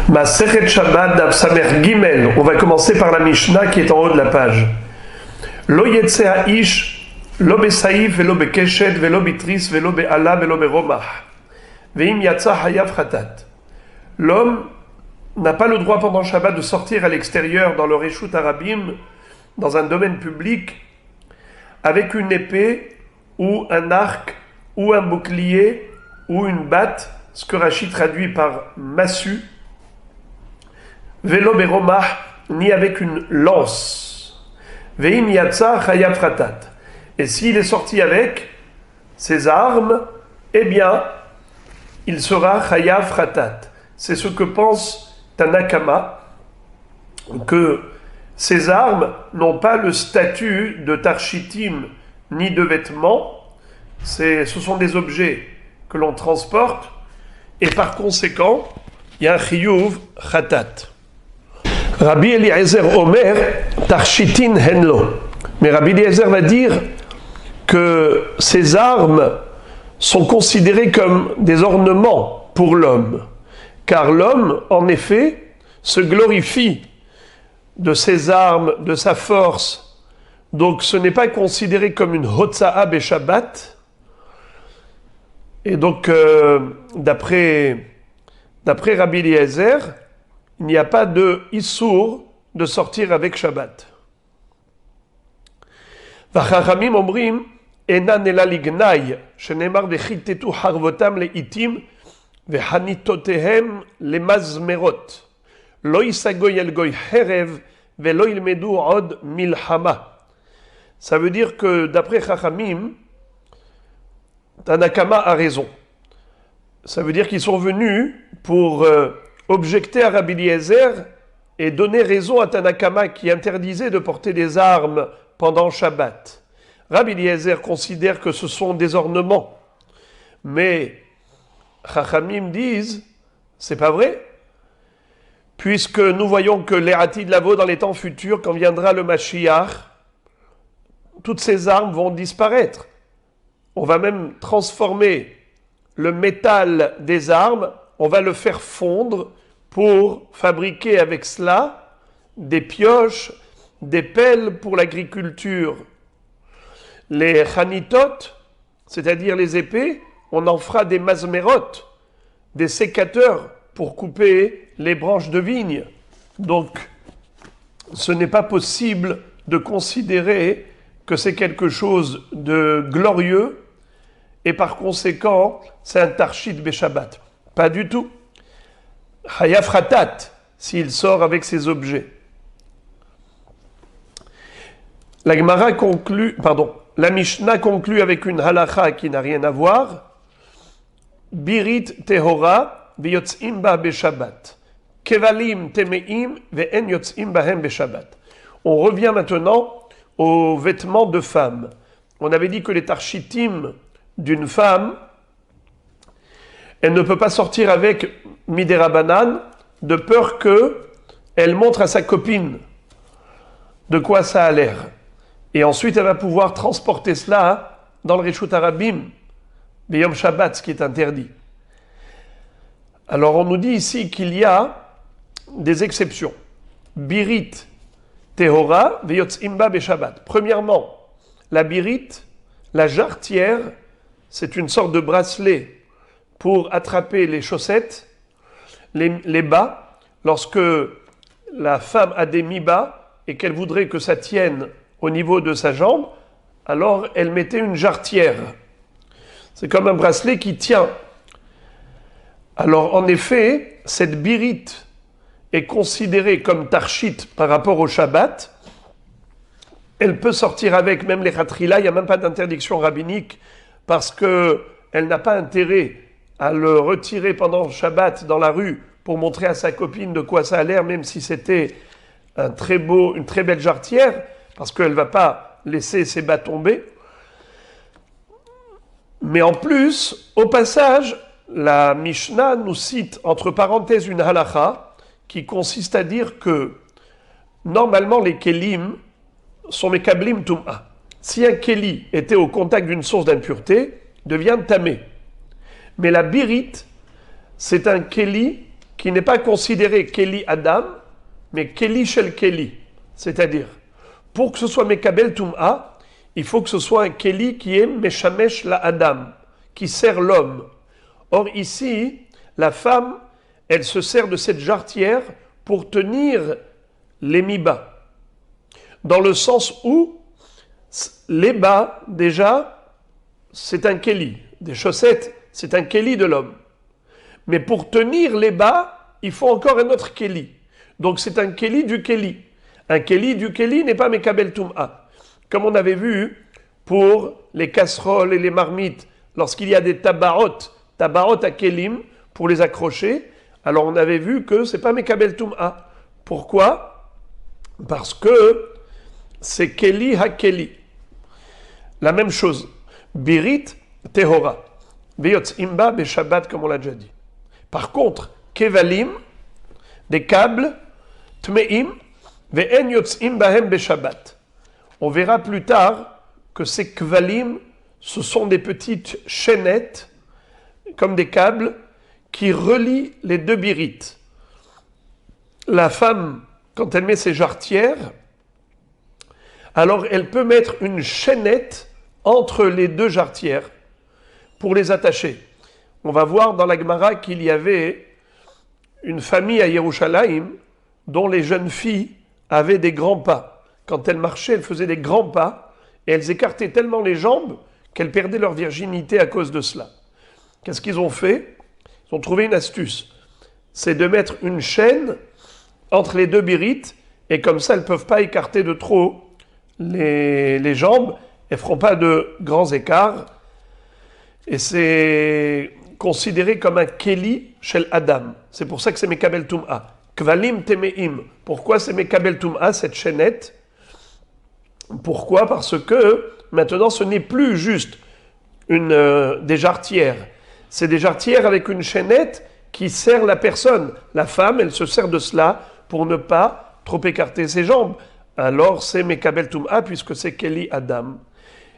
Masechet Shabbat Daf Samer Gimel. On va commencer par la Mishnah qui est en haut de la page. Lo yetze ha'ish, lo besaïf, velo bekeshet, velo bitris, velo be'ala, velo beromah. Ve'im yatsa hayav chatat. L'homme n'a pas le droit pendant Shabbat de sortir à l'extérieur dans le Reshut Arabim, dans un domaine public, avec une épée, ou un arc, ou un bouclier, ou une batte, ce que Rashi traduit par massue, Velo beromah, ni avec une lance. Ve'im yatsa chayav chatat. Et s'il est sorti avec ses armes, eh bien, il sera chayav chatat. C'est ce que pense Tanakama, que ces armes n'ont pas le statut de tarshitim ni de vêtements. Ce sont des objets que l'on transporte, et par conséquent, il y a un chiyuv chatat. Rabbi Eliezer Omer, tarshitin henlo. Mais Rabbi Eliezer va dire que ces armes sont considérées comme des ornements pour l'homme. Car l'homme, en effet, se glorifie de ses armes, de sa force. Donc ce n'est pas considéré comme une hotza'a beshabbat. Et donc, d'après Rabbi Eliezer, il n'y a pas de issour de sortir avec Shabbat. Vachachamim omrim enan ela lignai shenemar vechitetu harvotam leitim vechanitotehem lemazmerot lo isagoy el goy herev velo ilmedu od milhama. Ça veut dire que d'après Chachamim, Tanakama a raison. Ça veut dire qu'ils sont venus pour objecter à Rabbi Eliezer et donner raison à Tanakama qui interdisait de porter des armes pendant Shabbat. Rabbi Eliezer considère que ce sont des ornements. Mais Chachamim disent, c'est pas vrai, puisque nous voyons que les Hatid Lavo dans les temps futurs, quand viendra le Mashiach, toutes ces armes vont disparaître. On va même transformer le métal des armes, on va le faire fondre pour fabriquer avec cela des pioches, des pelles pour l'agriculture. Les chanitot, c'est-à-dire les épées, on en fera des mazmerot, des sécateurs pour couper les branches de vigne. Donc, ce n'est pas possible de considérer que c'est quelque chose de glorieux et par conséquent, c'est un tarshit beshabbat. Pas du tout. Hayav chatat, s'il sort avec ses objets. La Mishnah conclut avec une halacha qui n'a rien à voir. Birit tehora veyotzim ba beshabbat. Kevalim temeim ve'en yotzim bahem beshabbat. On revient maintenant aux vêtements de femmes. On avait dit que les tarshitim d'une femme, elle ne peut pas sortir avec midera banane de peur qu'elle montre à sa copine de quoi ça a l'air. Et ensuite, elle va pouvoir transporter cela dans le Reshut Arabim, Beyom Shabbat, ce qui est interdit. Alors, on nous dit ici qu'il y a des exceptions. Birit tehora veyotzimba beshabbat. Premièrement, la birit, la jarretière, c'est une sorte de bracelet pour attraper les chaussettes, les bas. Lorsque la femme a des mi-bas et qu'elle voudrait que ça tienne au niveau de sa jambe, alors elle mettait une jarretière. C'est comme un bracelet qui tient. Alors en effet, cette birit est considérée comme tarshit par rapport au Shabbat. Elle peut sortir avec, même les khatrila, il n'y a même pas d'interdiction rabbinique parce qu'elle n'a pas intérêt à le retirer pendant le Shabbat dans la rue pour montrer à sa copine de quoi ça a l'air, même si c'était une très belle jarretière, parce qu'elle ne va pas laisser ses bas tomber. Mais en plus, au passage, la Mishnah nous cite entre parenthèses une halacha qui consiste à dire que normalement les kelim sont mekablim tum'a. Si un keli était au contact d'une source d'impureté, devient tamé. Mais la birit, c'est un keli qui n'est pas considéré Keli Adam, mais Keli Shel Keli. C'est-à-dire, pour que ce soit Mekabel Tum'a, il faut que ce soit un Keli qui est Meshamesh la Adam, qui sert l'homme. Or ici, la femme, elle se sert de cette jarretière pour tenir les mi-bas. Dans le sens où les bas, déjà, c'est un Keli. Des chaussettes, c'est un Keli de l'homme. Mais pour tenir les bas, il faut encore un autre Keli. Donc c'est un Keli du Keli. Un Keli du Keli n'est pas Mekabel Tum'a. Comme on avait vu pour les casseroles et les marmites, lorsqu'il y a des tabarot à Kelim, pour les accrocher, alors on avait vu que c'est pas Mekabel Tum'a. Pourquoi? Parce que c'est Keli ha-Keli. La même chose. Birit tehora. Veyotz imba be Shabbat, comme on l'a déjà dit. Par contre, kevalim, des câbles, tmeim, ve'en yotzim bahem be Shabbat. On verra plus tard que ces kvalim, ce sont des petites chaînettes, comme des câbles, qui relient les deux birites. La femme, quand elle met ses jarretières, alors elle peut mettre une chaînette entre les deux jarretières pour les attacher. On va voir dans la Gemara qu'il y avait une famille à Yerushalayim dont les jeunes filles avaient des grands pas. Quand elles marchaient, elles faisaient des grands pas et elles écartaient tellement les jambes qu'elles perdaient leur virginité à cause de cela. Qu'est-ce qu'ils ont fait? Ils ont trouvé une astuce. C'est de mettre une chaîne entre les deux birites et comme ça, elles ne peuvent pas écarter de trop les jambes. Elles ne feront pas de grands écarts. Et c'est considéré comme un Keli Shel Adam. C'est pour ça que c'est Mekabel Tum'a. Kvalim Temeim. Pourquoi c'est Mekabel Tum'a, cette chaînette? Pourquoi? Parce que maintenant, ce n'est plus juste des jarretières. C'est des jarretières avec une chaînette qui sert la personne. La femme, elle se sert de cela pour ne pas trop écarter ses jambes. Alors, c'est Mekabel Tum'a puisque c'est Keli Adam.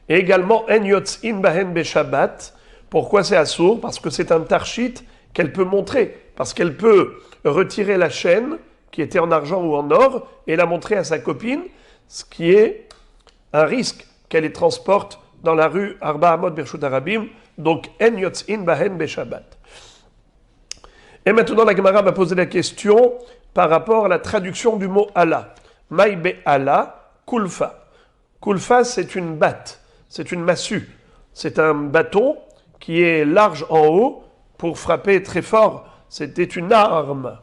Et également, En Yotzin Bahen Be Shabbat. Pourquoi c'est assourd? Parce que c'est un tarchit qu'elle peut montrer. Parce qu'elle peut retirer la chaîne, qui était en argent ou en or, et la montrer à sa copine, ce qui est un risque qu'elle les transporte dans la rue Arba Amot Birshut Arabim. Donc, En Yotzin Bahen Be Shabbat. Et maintenant, la Gemara va poser la question par rapport à la traduction du mot Allah. Maï Be Allah, Kulfa. Kulfa, c'est une batte, c'est une massue. C'est un bâton qui est large en haut pour frapper très fort. C'était une arme.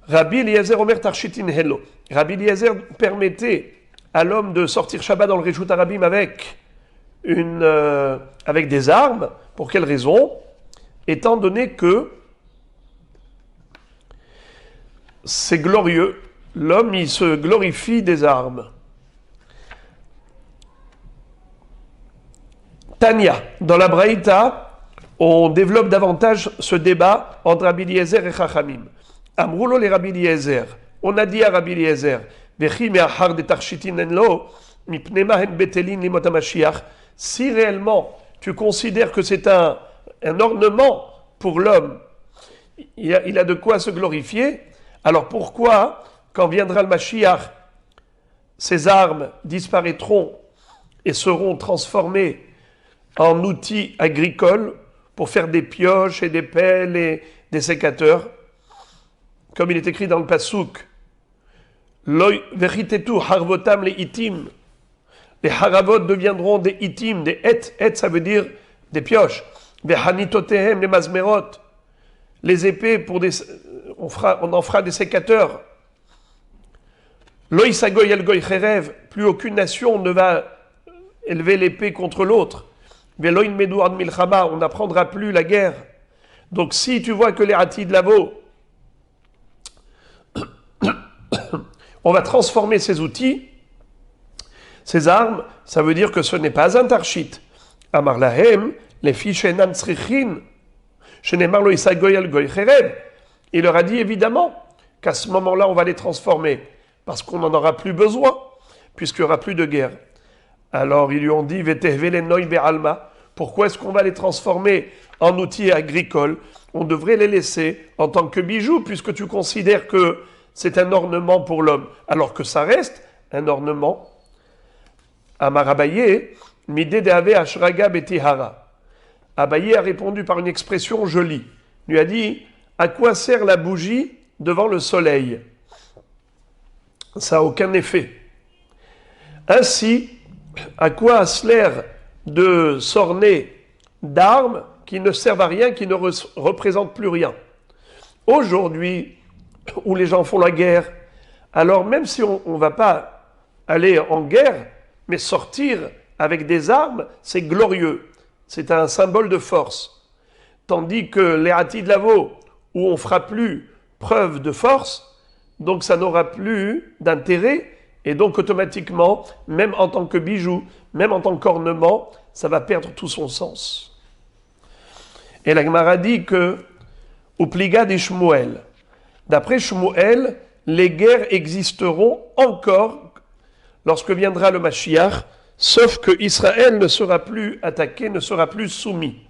Rabbi Eliezer Omer Tarchitin Hello. Rabbi Eliezer permettait à l'homme de sortir Shabbat dans le Reshut Arabim avec des armes. Pour quelle raison? Étant donné que c'est glorieux. L'homme, il se glorifie des armes. Tania, dans la Braïta, on développe davantage ce débat entre Rabbi Eliezer et Chachamim. Amroulo les Rabbi Eliezer. On a dit à Rabbi Eliezer, si réellement tu considères que c'est un ornement pour l'homme, il a de quoi se glorifier, alors pourquoi, quand viendra le Mashiach, ces armes disparaîtront et seront transformées en outils agricoles pour faire des pioches et des pelles et des sécateurs, comme il est écrit dans le Passouk. Loy veritetu harvotam les itim. Les haravot deviendront des itim, des et ça veut dire des pioches. Vehanitotehem les mazmerot. Les épées on en fera des sécateurs. Loy sagoy el goy cherev. Plus aucune nation ne va élever l'épée contre l'autre. Veloin medouard milchama, on n'apprendra plus la guerre. Donc si tu vois que les Hatid Lavo, on va transformer ces outils, ces armes, ça veut dire que ce n'est pas un tarchit. Amar lahem, les fiches enan srichin, shenemar lo isagoy al goy cherev. Il leur a dit évidemment qu'à ce moment-là, on va les transformer, parce qu'on n'en aura plus besoin, puisqu'il n'y aura plus de guerre. Alors ils lui ont dit, Pourquoi est-ce qu'on va les transformer en outils agricoles? On devrait les laisser en tant que bijoux, puisque tu considères que c'est un ornement pour l'homme, alors que ça reste un ornement. Amar Abaye, Midé Deave Ashraga Betihara. Abaye a répondu par une expression jolie. Il lui a dit, à quoi sert la bougie devant le soleil? Ça n'a aucun effet. Ainsi, à quoi a-t-il l'air de s'orner d'armes qui ne servent à rien, qui ne représentent plus rien? Aujourd'hui, où les gens font la guerre, alors même si on ne va pas aller en guerre, mais sortir avec des armes, c'est glorieux. C'est un symbole de force. Tandis que les Hatid Lavo, où on ne fera plus preuve de force, donc ça n'aura plus d'intérêt, et donc automatiquement, même en tant que bijou, même en tant qu'ornement, ça va perdre tout son sens. Et la Gemara dit que, au pliga des Shmuel, d'après Shmuel, les guerres existeront encore lorsque viendra le Mashiach, sauf que Israël ne sera plus attaqué, ne sera plus soumis.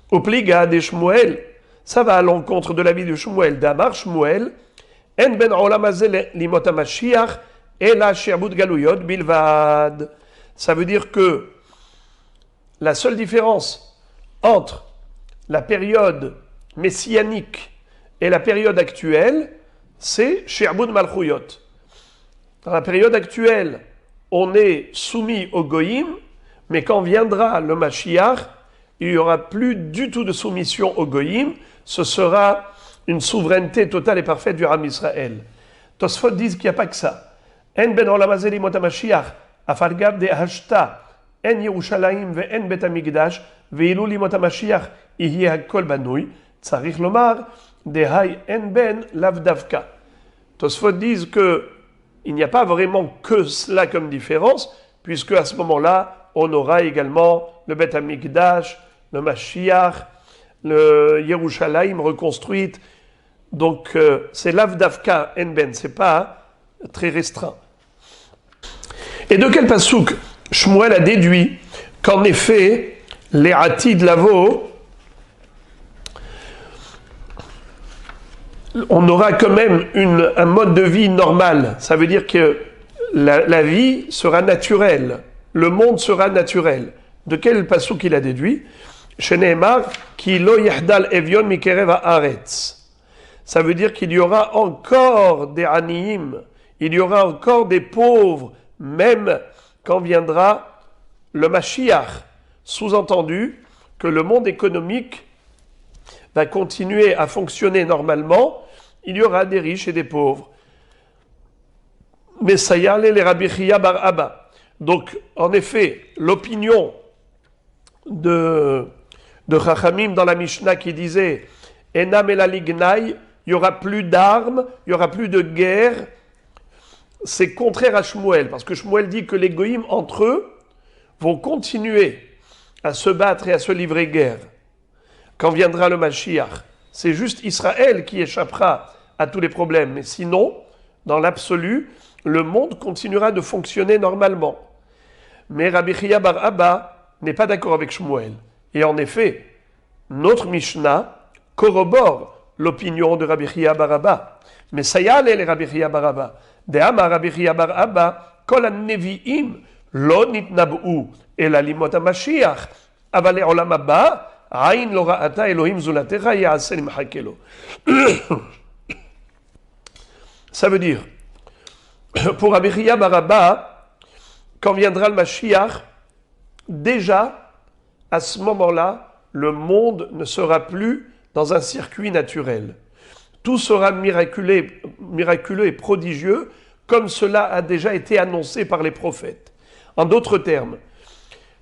Au pliga des Shmuel, ça va à l'encontre de l'avis de Shmuel. D'Amar Shmuel, En ben olam hazeh limot hamashiach ela she'abud galuyot bilvad. Ça veut dire que la seule différence entre la période messianique et la période actuelle, c'est she'abud malchuyot. Dans la période actuelle, on est soumis au goïm, mais quand viendra le Mashiach, il n'y aura plus du tout de soumission au goïm, ce sera une souveraineté totale et parfaite du Ram Israël. Tosfot disent qu'il n'y a pas que ça. En ben olam hazeh limot hamashiach, afal gav de hashta, en Yerushalayim ve en bet hamikdash, ve'ilu limot hamashiach, yihye hakol banui, tzarich lomar, de hay en ben lav davka. Tosfot disent que il n'y a pas vraiment que cela comme différence, puisque à ce moment-là, on aura également le Bet Hamikdash, le Mashiach, le Yerushalayim reconstruite. Donc c'est l'Avdavka Enben, c'est pas très restreint. Et de quel pasouk Shmuel a déduit qu'en effet, les Hatid Lavo, on aura quand même un mode de vie normal. Ça veut dire que la vie sera naturelle. Le monde sera naturel. De quel pasouk il a déduit? Sheneemar, ki lo yahdal evion mikerev haaretz. Ça veut dire qu'il y aura encore des aniim, il y aura encore des pauvres, même quand viendra le Mashiach. Sous-entendu que le monde économique va continuer à fonctionner normalement, il y aura des riches et des pauvres. Mais ça y est, les Rabbi Chia bar Abba. Donc, en effet, l'opinion de Chachamim dans la Mishnah qui disait Enam el alignai, il n'y aura plus d'armes, il n'y aura plus de guerre, c'est contraire à Shmuel, parce que Shmuel dit que les goïms entre eux vont continuer à se battre et à se livrer guerre. Quand viendra le Mashiach, c'est juste Israël qui échappera à tous les problèmes. Mais sinon, dans l'absolu, le monde continuera de fonctionner normalement. Mais Rabbi Chia bar Abba n'est pas d'accord avec Shmuel. Et en effet, notre Mishnah corrobore l'opinion de Rabbi Chia bar Abba. Mais ça y est, les Rabbi Chia bar Abba. De'amar Rabbi Chia bar Abba, kol ha-nevi'im lo nitnab'u el alimot ha-mashiach, aval le'olam haba, Aïn lo ra'ata Elohim zulatecha ya'aseh limchakelo. Ça veut dire, pour Rabbi Chia bar Abba, quand viendra le Mashiach, déjà, à ce moment-là, le monde ne sera plus dans un circuit naturel. Tout sera miraculeux et prodigieux, comme cela a déjà été annoncé par les prophètes. En d'autres termes,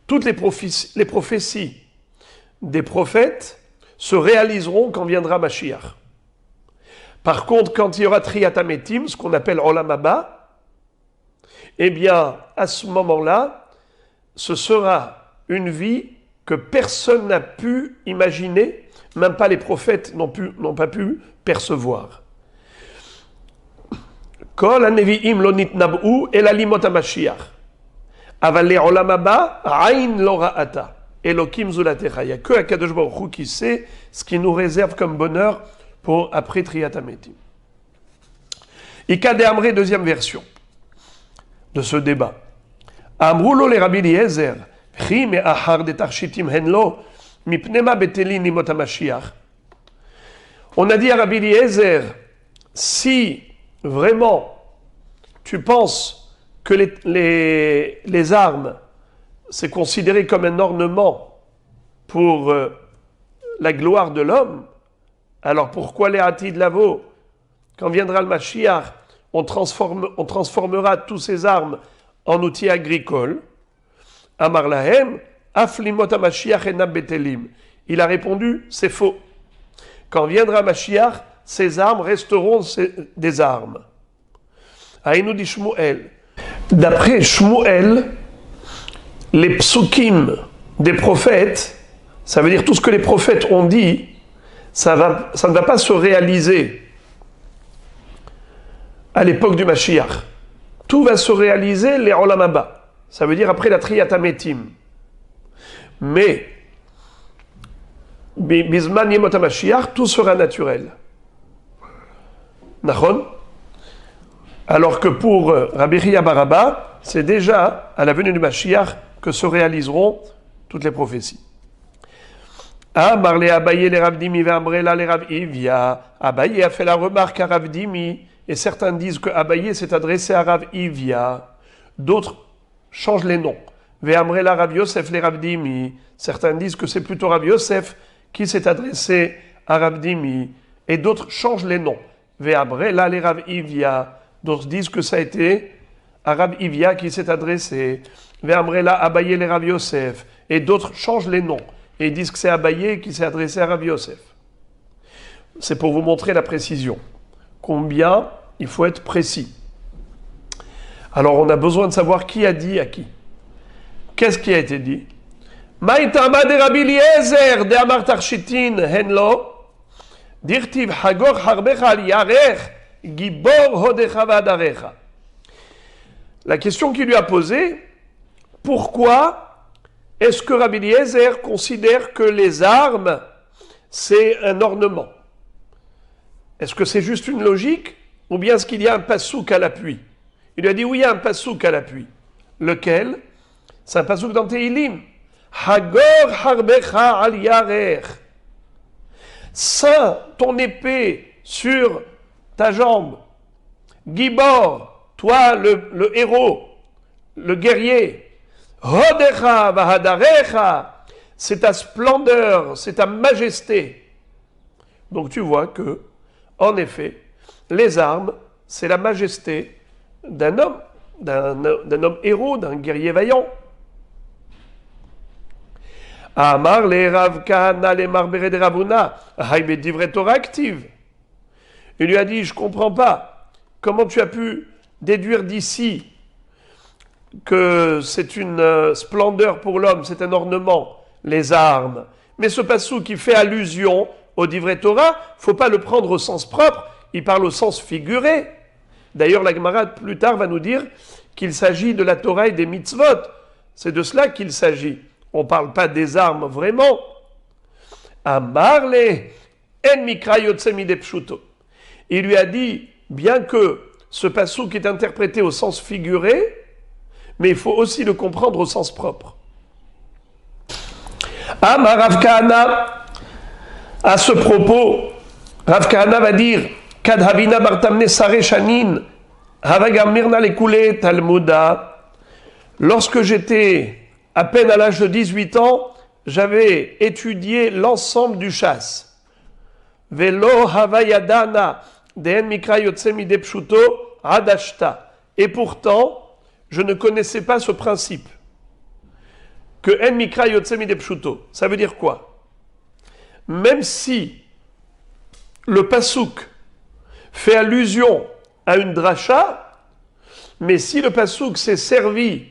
toutes les prophéties des prophètes se réaliseront quand viendra Mashiach. Par contre, quand il y aura Triyat HaMetim, ce qu'on appelle Olam Haba, eh bien, à ce moment-là, ce sera une vie que personne n'a pu imaginer, même pas les prophètes n'ont pas pu percevoir. Kol ha-nevi'im lo nitnab'u el alimot ha-mashiach. Aval le'olam haba, ayn lo ra'ata. Elokim zulatecha. Il n'y a que Akadosh Baruch Hu qui sait ce qui nous réserve comme bonheur pour après Triyat HaMetim. Ika de Amré, deuxième version de ce débat. Amroulo le Rabbi Eliezer, chi me ahar de tarshitim henlo, mipnema beteli nimot HaMashiach. On a dit à Rabbi Eliezer, si vraiment tu penses que les armes, c'est considéré comme un ornement pour la gloire de l'homme, alors pourquoi les Atid Lavo, quand viendra le Mashiach, on transformera tous ces armes en outils agricoles? Amar lahem, aflimot HaMashiach enam betelim. Il a répondu, c'est faux. Quand viendra Mashiach, ces armes resteront des armes. Aïnou dit Shmuel. D'après Shmuel, les psukim des prophètes, ça veut dire tout ce que les prophètes ont dit, ça ne va pas se réaliser à l'époque du Mashiach. Tout va se réaliser les olam haba. Ça veut dire après la Triyat HaMetim. Mais Bisman Yemot HaMashiach, tout sera naturel. Nachon? Alors que pour Rabbi Chia bar Abba, c'est déjà à la venue du Mashiach que se réaliseront toutes les prophéties. Marlé Abaye les Rav Dimi Ve'amrela les Rav Ivia. Abaye a fait la remarque à Rav Dimi, et certains disent que Abaye s'est adressé à Rav Ivia. D'autres changent les noms. Ve'amrela Rav Yosef les Rav Dimi. Certains disent que c'est plutôt Rav Yosef qui s'est adressé à Rav Dimi, et d'autres changent les noms. Ve'amrela les Rav Ivia. D'autres disent que ça a été à Rav Ivia qui s'est adressé. Ve'amrela Abaye les Rav Yosef. Et d'autres changent les noms et disent que c'est Abaye qui s'est adressé à Rav Yosef. C'est pour vous montrer la précision. Combien il faut être précis. Alors on a besoin de savoir qui a dit à qui. Qu'est-ce qui a été dit? Maïtama de Rabbi Eliezer de Amar Tarshitin henlo dirtiv hagor harbecha al yarech gibor hodecha vadarecha. La question qu'il lui a posée, pourquoi est-ce que Rabbi Eliezer considère que les armes, c'est un ornement? Est-ce que c'est juste une logique ou bien est-ce qu'il y a un passouk à l'appui? Il lui a dit oui, il y a un passouk à l'appui. Lequel? C'est un passouk dans Tehilim. Hagor harbecha al yarech. Ceins ton épée sur ta jambe. Gibor, toi le héros, le guerrier. Hodecha vahadarecha, c'est ta splendeur, c'est ta majesté. Donc tu vois que, en effet, les armes, c'est la majesté d'un homme, d'un homme héros, d'un guerrier vaillant. Amar le Rav Kahana le Marbere de Ravuna, haïbe divre Torah active. Il lui a dit, je ne comprends pas, comment tu as pu déduire d'ici que c'est une splendeur pour l'homme, c'est un ornement, les armes. Mais ce passou qui fait allusion au Divrei Torah, il ne faut pas le prendre au sens propre, il parle au sens figuré. D'ailleurs, la Gemara plus tard va nous dire qu'il s'agit de la Torah et des mitzvot. C'est de cela qu'il s'agit. On ne parle pas des armes vraiment. Amarle en mikra yotse mide pshuto. Il lui a dit, bien que ce passou qui est interprété au sens figuré, mais il faut aussi le comprendre au sens propre. Amar Rav Kahana, à ce propos, Rav Kahana va dire Kad Havina Bartamne Sare Shanin, Havagamirna Lekule Talmuda. Lorsque j'étais à peine à l'âge de 18 ans, j'avais étudié l'ensemble du chasse. Velo Havayadana, Dehen Mikra Yotsemi de Pshuto, Adashta. Et pourtant, je ne connaissais pas ce principe. Que En Mikra Yotsemi de Pshuto. Ça veut dire quoi? Même si le pasouk fait allusion à une dracha, mais si le pasouk s'est servi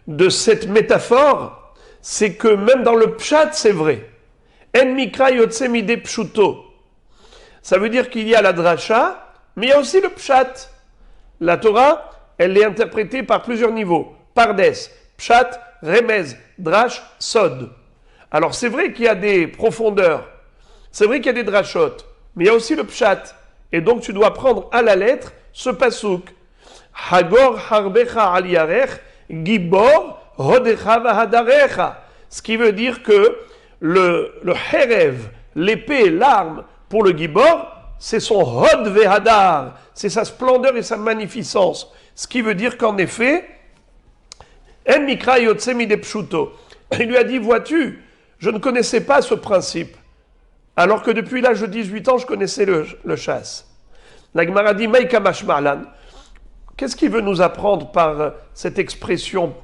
de cette métaphore, c'est que même dans le pshat, c'est vrai. En Mikra Yotsemi de Pshuto. Ça veut dire qu'il y a la dracha, mais il y a aussi le pshat. La Torah, elle est interprétée par plusieurs niveaux. Pardes, Pshat, remez, drash, sod. Alors c'est vrai qu'il y a des profondeurs, c'est vrai qu'il y a des drashot, mais il y a aussi le pshat. Et donc tu dois prendre à la lettre ce pasouk. Hagor harbecha al yarech, gibor hodecha vahadarecha. Ce qui veut dire que le herev, l'épée, l'arme pour le gibor, c'est son hod vehadar, c'est sa splendeur et sa magnificence. Ce qui veut dire qu'en effet, en mikra yotse mide pshuto. Il lui a dit, vois-tu, je ne connaissais pas ce principe, alors que depuis l'âge de 18 ans, je connaissais le chasse. La Gemara dit, Maïka mashma'lan. Qu'est-ce qu'il veut nous apprendre par cette expression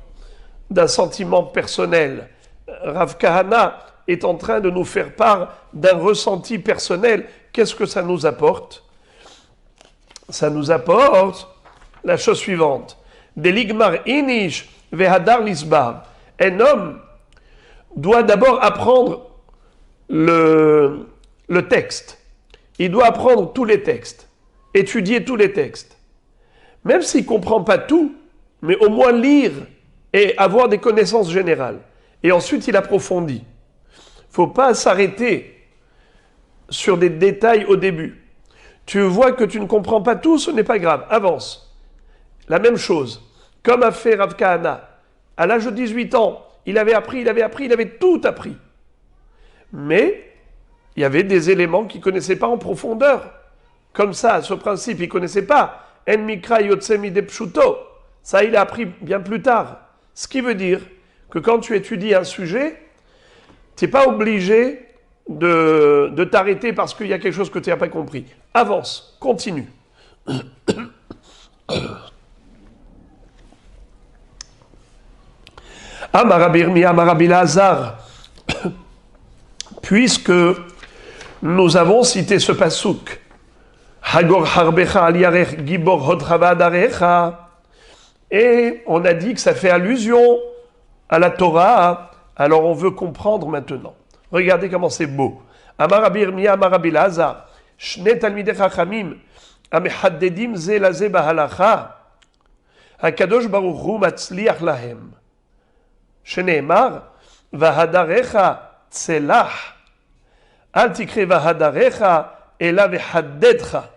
d'un sentiment personnel? Rav Kahana est en train de nous faire part d'un ressenti personnel. Qu'est-ce que ça nous apporte? Ça nous apporte la chose suivante. Deligmar inish vehadar lisbar. Un homme doit d'abord apprendre le texte. Il doit apprendre tous les textes, étudier tous les textes. Même s'il ne comprend pas tout, mais au moins lire et avoir des connaissances générales. Et ensuite, il approfondit. Il ne faut pas s'arrêter sur des détails au début. Tu vois que tu ne comprends pas tout, ce n'est pas grave, avance. La même chose, comme a fait Rav Kahana. À l'âge de 18 ans, il avait tout appris. Mais il y avait des éléments qu'il ne connaissait pas en profondeur. Comme ça, ce principe, il ne connaissait pas. En mikra yotsemi de pshuto. Ça, il a appris bien plus tard. Ce qui veut dire que quand tu étudies un sujet, tu n'es pas obligé de t'arrêter parce qu'il y a quelque chose que tu n'as pas compris. Avance, continue. Amarabirmi, Amarabilazar. Puisque nous avons cité ce pasouk, Hagor harbecha al yarech gibor hodrava darecha, et on a dit que ça fait allusion à la Torah, alors on veut comprendre maintenant. Regardez comment c'est beau. Amarabir miya amarabilazar, shne talmidei chachamim, amechaddedim ze laze bahalacha, hakadosh baruch hu matzliach lahem. Shneemar, vahadarecha tselah, al tikre vahadarecha, ela vehaddedcha.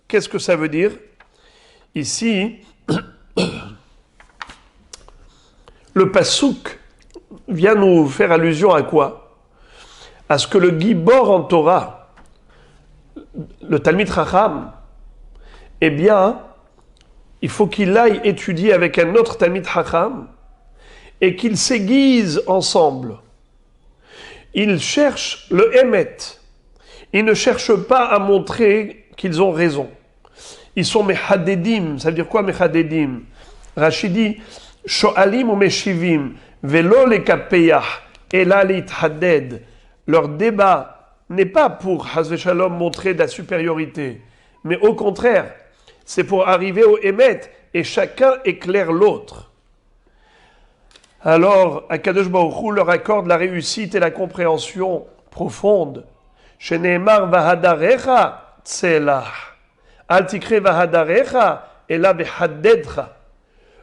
Qu'est-ce que ça veut dire? Ici, le pasouk vient nous faire allusion à quoi? À ce que le Gibor en Torah, le Talmid Chacham, eh bien, il faut qu'il aille étudier avec un autre Talmid Chacham et qu'ils s'aiguisent ensemble. Ils cherchent le Emet. Ils ne cherchent pas à montrer qu'ils ont raison. Ils sont mechadedim. Ça veut dire quoi mechadedim? Rachid dit sho'alim ou meshivim velo lekapeyach ela lithadded. Leur débat n'est pas pour Hazve Shalom montrer de la supériorité, mais au contraire, c'est pour arriver au Emet et chacun éclaire l'autre. Alors, Akadosh Baruch Hu leur accorde la réussite et la compréhension profonde. Sheneemar vahadarecha tselah. Al tikre vahadarecha ela behaddedcha.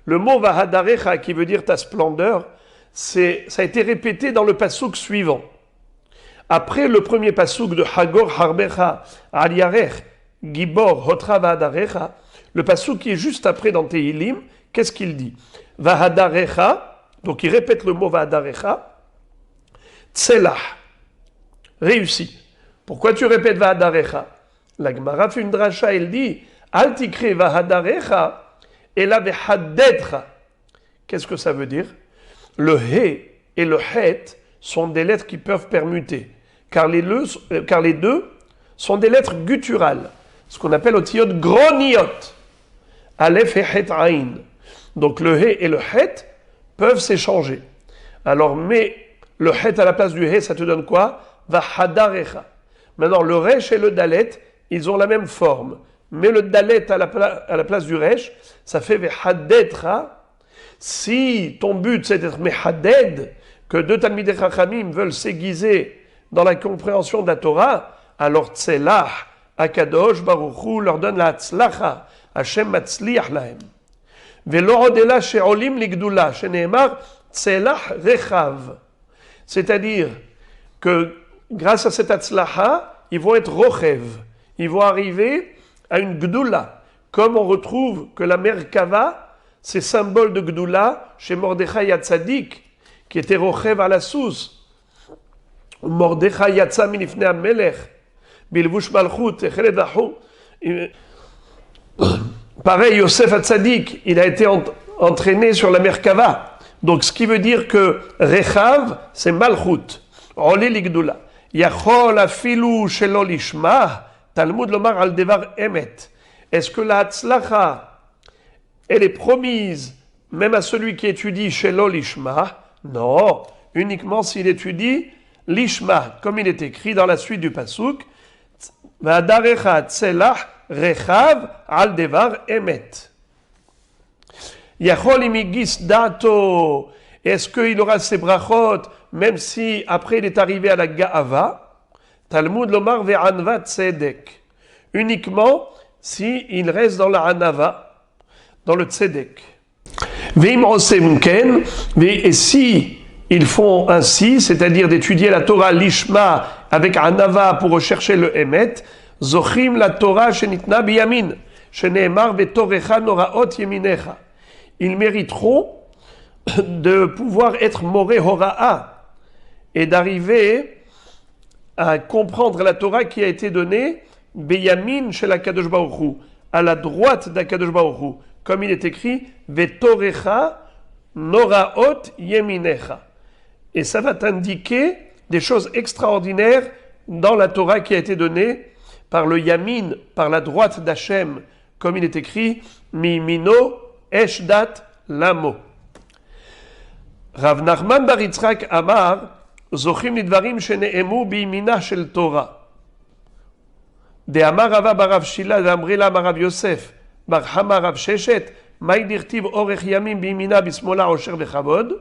Le mot vahadarecha, qui veut dire ta splendeur, ça a été répété dans le pasouk suivant. Après le premier pasouk de Hagor harbecha al yarech gibor hotra vahadarecha, le pasouk qui est juste après dans Tehilim, qu'est-ce qu'il dit? Vahadarecha. Donc il répète le mot vahadarecha, tselah, réussi. Pourquoi tu répètes vahadarecha? La Gemara fait une dracha, elle dit al tikre vahadarecha ela vehaddedcha. Qu'est-ce que ça veut dire? Le he et le het sont des lettres qui peuvent permuter, car les deux sont des lettres gutturales, ce qu'on appelle otiyot groniot, aleph et het aïn. Donc le he et le het peuvent s'échanger. Alors, mais le het à la place du he, ça te donne quoi? Vahadarecha. Maintenant, le resh et le dalet, ils ont la même forme. Mais le dalet à la place du resh, ça fait vehaddedcha. Si ton but c'est d'être mehadded, que deux talmidei chachamim veulent s'aiguiser dans la compréhension de la Torah, alors tselah, Akadosh Baruch Hu leur donne la tzlacha. Hashem matzliach lahem. ולא עוד אלא שעולים לגדולה, שנאמר, tselah rechav. C'est-à-dire que grâce à cette Hatzlacha, ils vont être rochev. Ils vont arriver à une gdoula. Comme on retrouve que la Merkava, c'est symbole de gdoula chez Mordechai Hatzadik, qui était rochev à la sous. Mordechai yatsa milifnei hamelech, bilvush malchut, echeledahu. Pareil, Yosef Hatzadik, il a été entraîné sur la Merkava. Donc, ce qui veut dire que Rechav, c'est Malchut. Olé l'igdoula. Yachol afilu shelo lishma, Talmud lomar al devar emet. Est-ce que la Hatzlacha, elle est promise même à celui qui étudie shelo lishma? Non, uniquement s'il étudie lishma, comme il est écrit dans la suite du pasuk. Va'adarecha tselah rechav al devar emet. Yachol imigis dato. Est-ce qu'il aura ses brachot, même si après il est arrivé à la Ga'ava? Talmud lomar ve'anva tzedek. Uniquement si il reste dans la anava, dans le tzedek. Ve'im osem ken. Et si ils font ainsi, c'est-à-dire d'étudier la Torah lishma avec anava pour rechercher le emet, zochim la Torah shenitna biyamin, sheneemar ve'torecha noraot yeminecha. Ils mériteront de pouvoir être moré hora'a et d'arriver à comprendre la Torah qui a été donnée beyamin chez la Kadosh Baruch Hu, à la droite d'Akadosh Baruch Hu, comme il est écrit ve'torecha noraot yeminecha. Et ça va t'indiquer des choses extraordinaires dans la Torah qui a été donnée par le yamin, par la droite d'Hachem, comme il est écrit mi mino Eshdat Lamo. Rav Nachman bar Yitzchak Amar, Zochim lidvarim shene'emu biyamina shel Torah. De Amar Rava bar Rav Shila, de Amrila bar Rav Yosef, bar Hama Rav Sheshet, Mai dirtiv orech yamim biyamina bismola osher vechavod,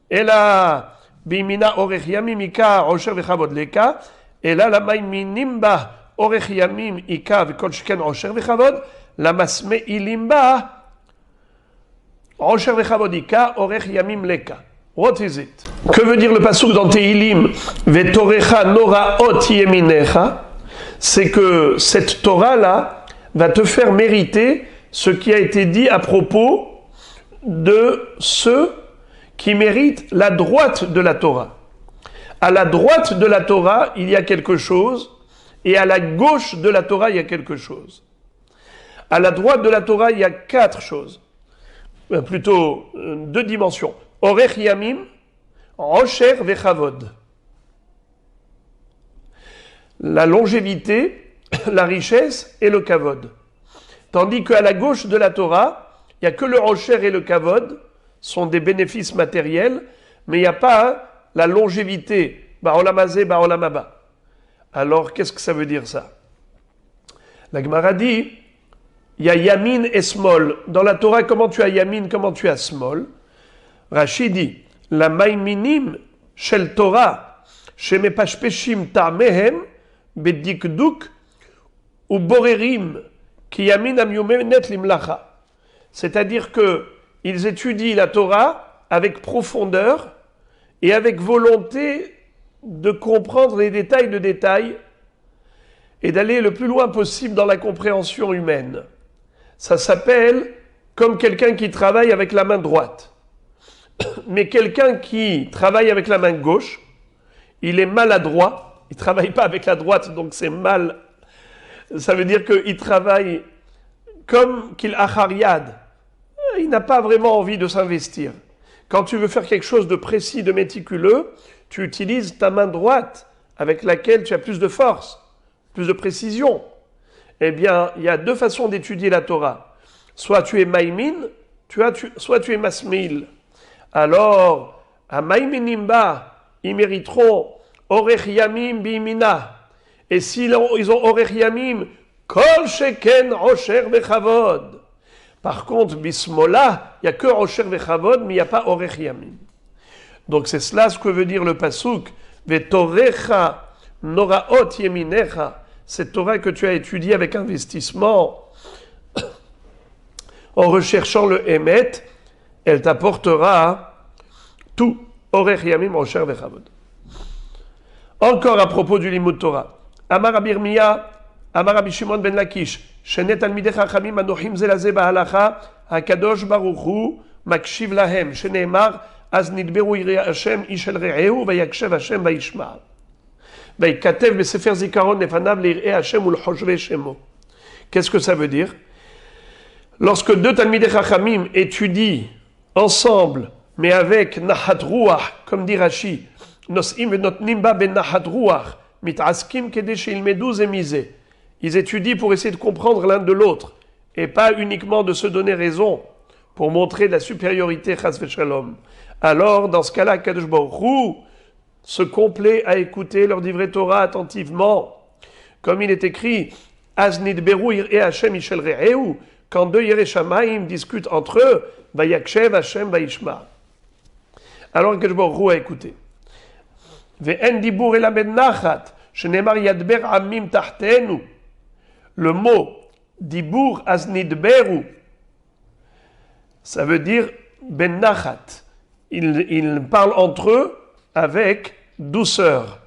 Ela biyamina orech yamim ika osher vechavod leka, Ela la mai minimba orech yamim ika vekol shken osher vechavod, la masme ilimba Osher vechavodika orech yamim leka. What is it? Que veut dire le pasuk dans Tehilim? Vetorecha noraot yeminecha. C'est que cette Torah-là va te faire mériter ce qui a été dit à propos de ceux qui méritent la droite de la Torah. À la droite de la Torah, il y a quelque chose, et à la gauche de la Torah, il y a quelque chose. À la droite de la Torah, il y a 4 choses. Plutôt 2 dimensions. Orech yamim, osher vechavod. La longévité, la richesse et le kavod. Tandis qu'à la gauche de la Torah, il n'y a que le osher et le kavod, sont des bénéfices matériels, mais il n'y a pas la longévité. Ba'olam hazeh, ba'olam haba. Alors, qu'est-ce que ça veut dire ça? La Gemara dit, il y a yamin et smol. Dans la Torah, comment tu as yamin, comment tu as smol? Rashi dit, la maiminim shel Torah, shemepashpeshim ta'mehem, bedikduk, ou borerim, ki yamin amyumenet limlacha. C'est-à-dire que ils étudient la Torah avec profondeur et avec volonté de comprendre les détails de détails et d'aller le plus loin possible dans la compréhension humaine. Ça s'appelle comme quelqu'un qui travaille avec la main droite. Mais quelqu'un qui travaille avec la main gauche, il est maladroit, il ne travaille pas avec la droite, donc c'est mal. Ça veut dire qu'il travaille comme qu'il achariad. Il n'a pas vraiment envie de s'investir. Quand tu veux faire quelque chose de précis, de méticuleux, tu utilises ta main droite avec laquelle tu as plus de force, plus de précision. Eh bien, il y a 2 façons d'étudier la Torah. Soit tu es maïmin, soit tu es masmil. Alors, à maïminimba, ils mériteront orech yamim bimina. Et s'ils ont orech yamim, kol sheken osher vechavod. Par contre, bismola, il n'y a que osher vechavod, mais il n'y a pas orech yamim. Donc c'est cela ce que veut dire le pasuk. Vetorecha noraot yeminecha. Cette Torah que tu as étudiée avec investissement, en recherchant le Hémet, elle t'apportera tout. Orech Yamim, Osher Vechavod. Encore à propos du Limud Torah. Amar Rabbi Yirmiyah, Amar Rabbi Shimon ben Lakish, Shenet Talmidei Chachamim Anochim Ze Laze Bahalacha, HaKadosh Baruch Hu, Makshiv Lahem, Sheneemar, Az Nidberu Yirei Hashem, Ishel Re'ehu, Vayakshev Hashem, Vayishma. Vayikatev Besefer Zikaron Nefanav Le'irei Hashem U'L'Choshvei Shemo. Qu'est-ce que ça veut dire? Lorsque deux Talmidei Chachamim étudient ensemble, mais avec Nahat Ruach, comme dit Rashi, Nos'im Venotnim Ba Ben Nahat Ruach, Mit'askim Kedei She'ilmedu Ze Mize. Ils étudient pour essayer de comprendre l'un de l'autre, et pas uniquement de se donner raison, pour montrer la supériorité Chas V'Shalom. Alors, dans ce cas-là, Kadosh Baruch Hu se complaît à écouter leur divrei Torah attentivement. Comme il est écrit, Az nidberu yirei Hashem ishel re'ehu, quand deux Yirei Shamayim discutent entre eux, Vayakshev Hashem vayishma. Alors Kadosh Baruch Hu a écouté. Ve'en dibur elamed nachat, shenemar yadber amim tachtenu. Le mot dibur az nidberu, ça veut dire ben nachat. Ils parlent entre eux avec douceur.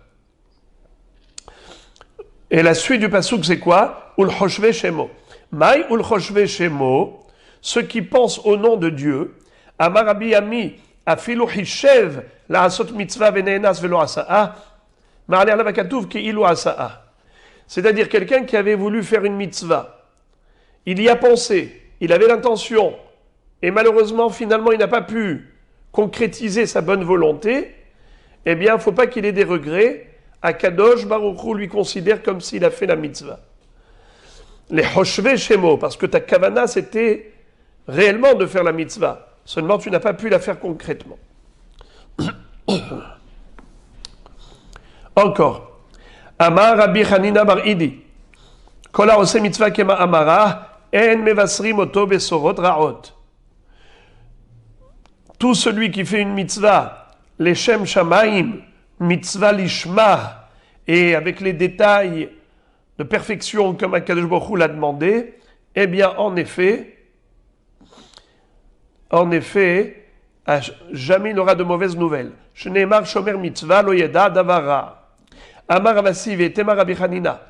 Et la suite du pasuk, c'est quoi? Ul choshve shemo. Mai ul choshve shemo, ceux qui pensent au nom de Dieu. Amar Rabbi Ami, afilu hishev la asot mitzvah venenas velo asaa. Ma'ale alav hakatuv ki ilu asaa. C'est-à-dire quelqu'un qui avait voulu faire une mitzvah. Il y a pensé, il avait l'intention, et malheureusement, finalement, il n'a pas pu concrétiser sa bonne volonté. Eh bien, il ne faut pas qu'il ait des regrets. Akadosh Baruch Hu lui considère comme s'il a fait la mitzvah. Les Hoshve Shemo, parce que ta kavana, c'était réellement de faire la mitzvah. Seulement, tu n'as pas pu la faire concrètement. Encore. Amar Rabbi Chanina bar Idi. Kola ose mitzvah kema amara, en mevasrim oto besorot raot. Tout celui qui fait une mitzvah, les Shem Shamaim, mitzvah lishma, et avec les détails de perfection comme Akadosh Baruch Hu l'a demandé, eh bien, en effet, jamais il n'aura de mauvaises nouvelles. Shneimar shomer mitzvah lo yeda davara. Amar Avasi ve'temar Rabbi Chanina.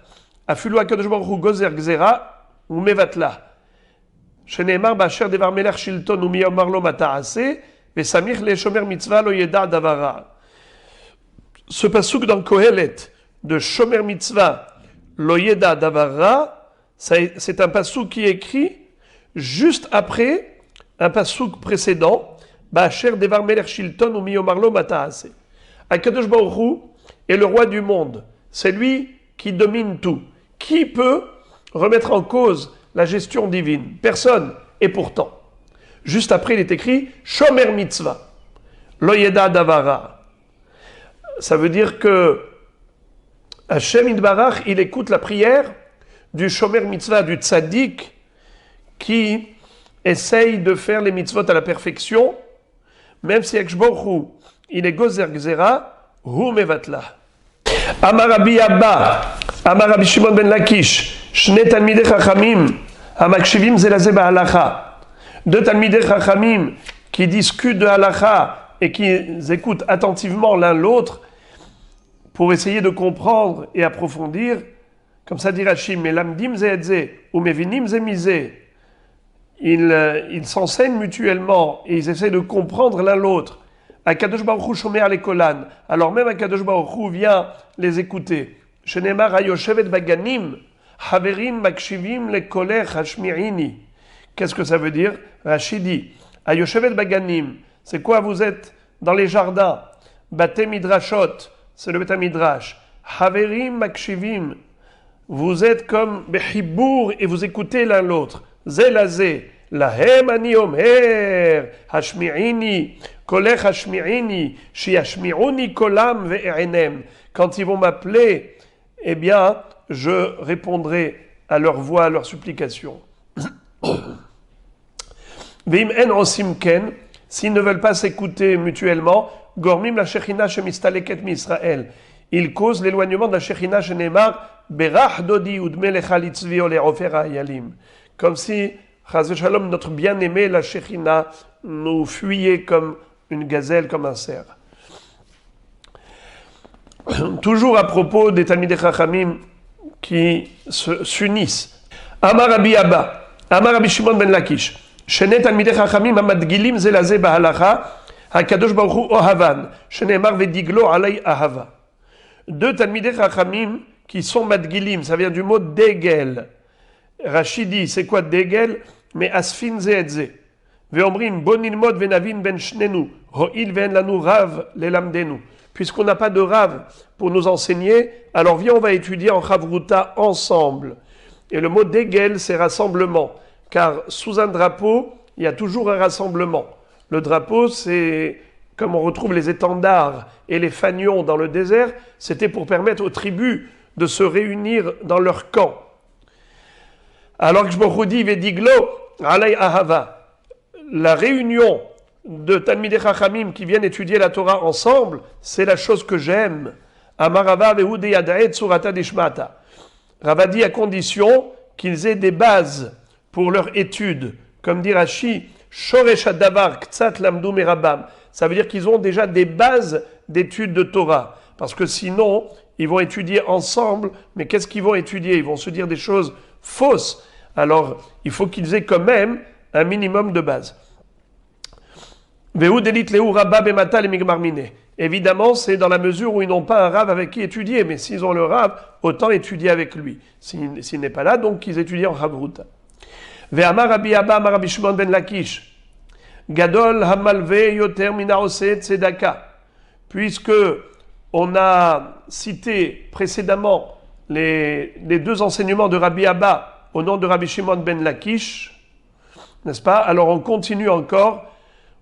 Afilu Akadosh Baruch Hu gozer gzera umevatla. Shneimar ba'asher devar melech shilton umiyomar lo mata'ase ve'samich le shomer mitzvah lo yeda davara. Ce pasuk dans Kohelet de shomer mitzvah lo yeda davara, c'est un pasuk qui est écrit juste après un pasuk précédent, ba'asher devar melech shilton umiyomar lo mata'ase. Akadosh Baruch Hu est le roi du monde. C'est lui qui domine tout. Qui peut remettre en cause la gestion divine? Personne. Et pourtant, juste après, il est écrit Shomer mitzvah, lo yeda davara. Ça veut dire que Hashem Yitbarach, il écoute la prière du Shomer mitzvah, du tzaddik, qui essaye de faire les mitzvot à la perfection, même si Akadosh Baruch Hu, il est gozer gzera, hu mevatla. Amar Rabbi Abba, Amar Rabbi Shimon ben Lakish, Shne Talmidei Chachamim, Hamakshivim Ze Laze Bahalacha. Deux Talmidei Chachamim qui discutent de halacha et qui écoutent attentivement l'un l'autre pour essayer de comprendre et approfondir, comme ça dit Rashi, Melamdim Ze Edze, ou Mevinim Ze Mize. Ils s'enseignent mutuellement et ils essaient de comprendre l'un l'autre. Akadosh Baruch Hu shomer lekolan. Alors même Akadosh Baruch Hu vient les écouter. Shenemar hayoshevet baganim, haverim makshivim lekolech hashmi'ini. Qu'est-ce que ça veut dire? Rashi dit, hayoshevet baganim, c'est quoi? Vous êtes dans les jardins. Bate midrashot, c'est le beta midrash. Haverim makshivim, vous êtes comme behibour et vous écoutez l'un l'autre. Zelazé, lahem ani omer, hashmi'ini. Kolech hashmi'ini, shi hashmi'uni kolam ve'enem. Quand ils vont m'appeler, eh bien, je répondrai à leur voix, à leur supplication. Ve'im en osim ken, s'ils ne veulent pas s'écouter mutuellement, gormim la shechina shemistaleket mi-Israël. Ils causent l'éloignement de la shechina shenemar, berach dodi udmelecha litzvi ole ofer ha'yalim. Comme si, chas v'shalom, notre bien-aimé, la shechina, nous fuyait comme une gazelle, comme un cerf. Toujours à propos des Talmidei Chachamim qui s'unissent. Amar Rabbi Abba, Amar Rabbi Shimon ben Lakish, Shene Talmidei Chachamim amadgilim ze laze bahalacha, HaKadosh Baruch Hu ohavan, shenemar vediglo alay ahava. Deux Talmidei Chachamim qui sont madgilim, ça vient du mot degel. Rashi dit, c'est quoi degel? Mais asfin ze et ze. Veomrim bon ilmod venavin ben shnenu, ho'il ven lanu rav lelamdenu. Puisqu'on n'a pas de Rav pour nous enseigner, alors viens, on va étudier en Chavruta ensemble. Et le mot degel, c'est rassemblement. Car sous un drapeau, il y a toujours un rassemblement. Le drapeau, c'est comme on retrouve les étendards et les fanions dans le désert, c'était pour permettre aux tribus de se réunir dans leur camp. Alors que je me redis, Vediglo, alay ahava, la réunion de Talmidei Chachamim qui viennent étudier la Torah ensemble, c'est la chose que j'aime. Amarava vehude yadaet surata dishmata. Rava dit à condition qu'ils aient des bases pour leur étude. Comme dit Rashi, shoresh hadavar ktsat lamdu merabam. Ça veut dire qu'ils ont déjà des bases d'études de Torah. Parce que sinon, ils vont étudier ensemble, mais qu'est-ce qu'ils vont étudier? Ils vont se dire des choses fausses. Alors, il faut qu'ils aient quand même un minimum de base. Évidemment, c'est dans la mesure où ils n'ont pas un Rav avec qui étudier, mais s'ils ont le Rav, autant étudier avec lui. S'il n'est pas là, donc ils étudient en Chavruta. Ve'amar Rabbi Abba, Amar Rabbi Shimon ben Lakish, Gadol hamalve yoter mina oseh tzedaka. Puisque on a cité précédemment les deux enseignements de Rabbi Abba au nom de Rabbi Shimon ben Lakish, n'est-ce pas? Alors on continue encore